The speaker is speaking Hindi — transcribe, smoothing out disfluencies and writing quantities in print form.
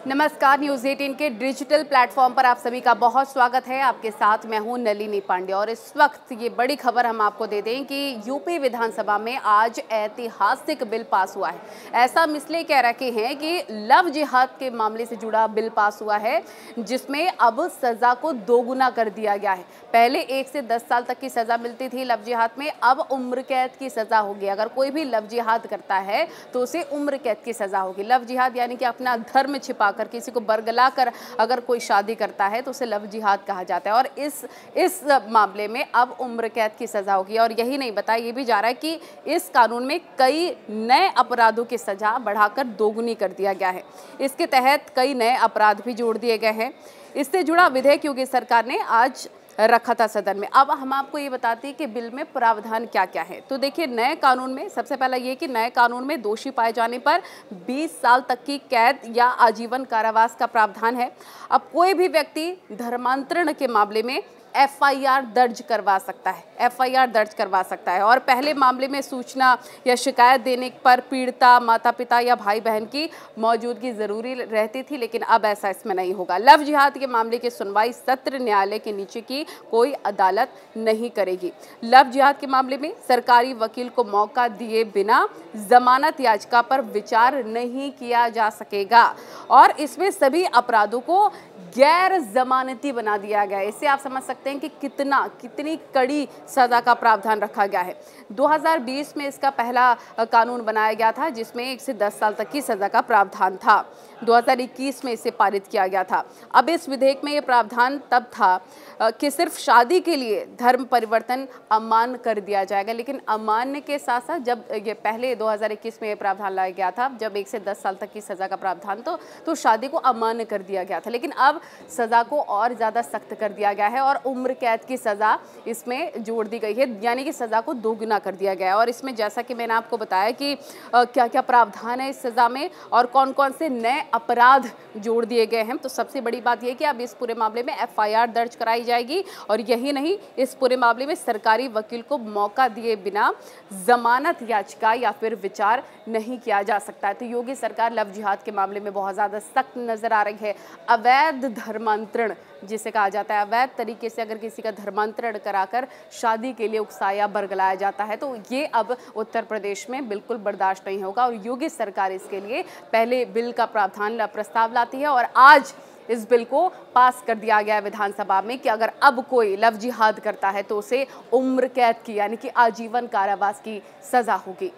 नमस्कार, न्यूज़ 18 के डिजिटल प्लेटफॉर्म पर आप सभी का बहुत स्वागत है। आपके साथ मैं हूं नलिनी पांडे और इस वक्त ये बड़ी खबर हम आपको दे दें कि यूपी विधानसभा में आज ऐतिहासिक बिल पास हुआ है। ऐसा हम इसलिए कह रखे हैं कि लव जिहाद के मामले से जुड़ा बिल पास हुआ है, जिसमें अब सज़ा को दोगुना कर दिया गया है। पहले 1 से 10 साल तक की सज़ा मिलती थी लव जिहाद में, अब उम्र कैद की सज़ा होगी। अगर कोई भी लव जिहाद करता है तो उसे उम्र कैद की सज़ा होगी। लव जिहाद यानी कि अपना धर्म छिपा कर किसी को बरगला कर अगर कोई शादी करता है तो उसे लव जिहाद कहा जाता है और इस मामले में अब उम्र कैद की सज़ा होगी। और यही नहीं, बताया ये भी जा रहा है कि इस कानून में कई नए अपराधों की सज़ा बढ़ाकर दोगुनी कर दिया गया है। इसके तहत कई नए अपराध भी जोड़ दिए गए हैं। इससे जुड़ा विधेयक योगी सरकार ने आज रखा था सदन में। अब हम आपको ये बताते हैं कि बिल में प्रावधान क्या क्या है। तो देखिए, नए कानून में सबसे पहला ये कि नए कानून में दोषी पाए जाने पर 20 साल तक की कैद या आजीवन कारावास का प्रावधान है। अब कोई भी व्यक्ति धर्मांतरण के मामले में एफआईआर दर्ज करवा सकता है, एफआईआर दर्ज करवा सकता है। और पहले मामले में सूचना या शिकायत देने पर पीड़िता, माता पिता या भाई बहन की मौजूदगी जरूरी रहती थी, लेकिन अब ऐसा इसमें नहीं होगा। लव जिहाद के मामले की सुनवाई सत्र न्यायालय के नीचे की कोई अदालत नहीं करेगी। लव जिहाद के मामले में सरकारी वकील को मौका दिए बिना जमानत याचिका पर विचार नहीं किया जा सकेगा और इसमें सभी अपराधों को गैर जमानती बना दिया गया है। इससे आप समझ सकते हैं कि कितनी कड़ी सजा का प्रावधान रखा गया है। 2020 में इसका पहला कानून बनाया गया था, जिसमें 1 से 10 साल तक की सजा का प्रावधान था। 2021 में इसे पारित किया गया था। अब इस विधेयक में ये प्रावधान तब था कि सिर्फ शादी के लिए धर्म परिवर्तन अमान्य कर दिया जाएगा, लेकिन अमान्य के साथ साथ जब ये पहले 2021 में ये प्रावधान लाया गया था, जब 1 से 10 साल तक की सजा का प्रावधान तो शादी को अमान्य कर दिया गया था, लेकिन अब सजा को और ज़्यादा सख्त कर दिया गया है और उम्र कैद की सज़ा इसमें जोड़ दी गई है, यानी कि सज़ा को दोगुना कर दिया गया है। और इसमें जैसा कि मैंने आपको बताया कि क्या क्या प्रावधान है इस सज़ा में और कौन कौन से नए अपराध जोड़ दिए गए हैं। तो सबसे बड़ी बात यह कि अब इस पूरे मामले में एफआईआर दर्ज कराई जाएगी और यही नहीं, इस पूरे मामले में सरकारी वकील को मौका दिए बिना जमानत याचिका या फिर विचार नहीं किया जा सकता है। तो योगी सरकार लव जिहाद के मामले में बहुत ज़्यादा सख्त नजर आ रही है। अवैध धर्मांतरण जिसे कहा जाता है, अवैध तरीके से अगर किसी का धर्मांतरण कराकर शादी के लिए उकसाया बरगलाया जाता है तो ये अब उत्तर प्रदेश में बिल्कुल बर्दाश्त नहीं होगा और योगी सरकार इसके लिए पहले बिल का प्रावधान प्रस्ताव लाती है और आज इस बिल को पास कर दिया गया है विधानसभा में कि अगर अब कोई लव जिहाद करता है तो उसे उम्र कैद की यानी कि आजीवन कारावास की सजा होगी।